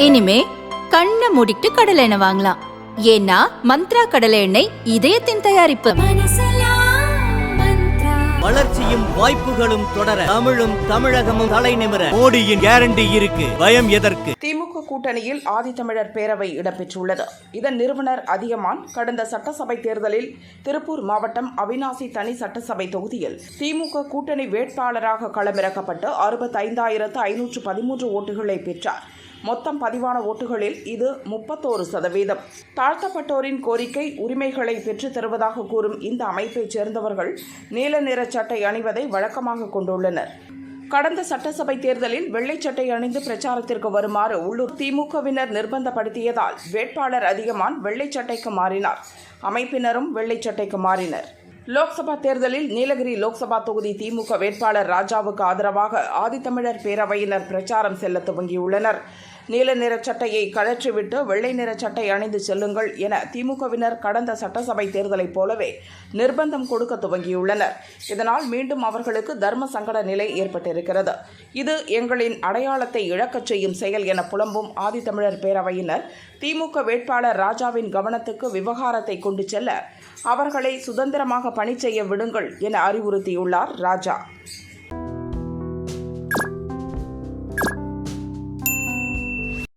இனிமே கண்ணை மூடிட்டு கடலை எண்ணெய் வாங்கலாம். ஏன்னா மந்த்ரா கடலை எண்ணெய் இதயத்தின் தயாரிப்பு. வளர்ச்சியும் வாய்ப்புகளும் தொடர தமிழும் தமிழகமும் தலைநிமிர மோடியின் கேரண்டி இருக்கு. பயம் எதற்கு? திமுக கூட்டணியில் ஆதித்தமிழர் பேரவை இடம்பெற்றுள்ளது. இதன் நிறுவனர் அதியமான் கடந்த சட்டசபை தேர்தலில் திருப்பூர் மாவட்டம் அவிநாசி தனி சட்டசபை தொகுதியில் திமுக கூட்டணி வேட்பாளராக களமிறக்கப்பட்டு 65,513 ஓட்டுகளை பெற்றார். மொத்தம் பதிவான ஓட்டுகளில் இது 31%. தாழ்த்தப்பட்டோரின் கோரிக்கை உரிமைகளை பெற்றுத் தருவதாக கூறும் இந்த அமைப்பைச் சேர்ந்தவர்கள் நீல நிற சட்டை அணிவதை வழக்கமாக கொண்டுள்ளனர். கடந்த சட்டசபை தேர்தலில் வெள்ளை சட்டை அணிந்து பிரச்சாரத்திற்கு வருமாறு உள்ளூர் திமுகவினர் நிர்பந்தப்படுத்தியதால் வேட்பாளர் அதிகமான் வெள்ளை சட்டைக்கு மாறினார். அமைப்பினரும் வெள்ளை சட்டைக்கு மாறினர். லோக்சபா தேர்தலில் நீலகிரி லோக்சபா தொகுதி திமுக வேட்பாளர் ராஜாவுக்கு ஆதரவாக ஆதித்தமிழர் பேரவையினர் பிரச்சாரம் செல்ல துவங்கியுள்ளனர். நீல நிற சட்டையை கழற்றிவிட்டு வெள்ளை நிற சட்டை அணிந்து செல்லுங்கள் என திமுகவினர் கடந்த சட்டசபை தேர்தலைப் போலவே நிர்பந்தம் கொடுக்க துவங்கியுள்ளனர். இதனால் மீண்டும் அவர்களுக்கு தர்ம சங்கட நிலை ஏற்பட்டிருக்கிறது. இது எங்களின் அடையாளத்தை இழக்கச் செய்யும் செயல் என புலம்பும் ஆதித்தமிழர் பேரவையினர் திமுக வேட்பாளர் ராஜாவின் கவனத்துக்கு விவகாரத்தை கொண்டு செல்ல அவர்களை சுதந்திரமாக பணி செய்ய விடுங்கள் என அறிவுறுத்தியுள்ளார் ராஜா.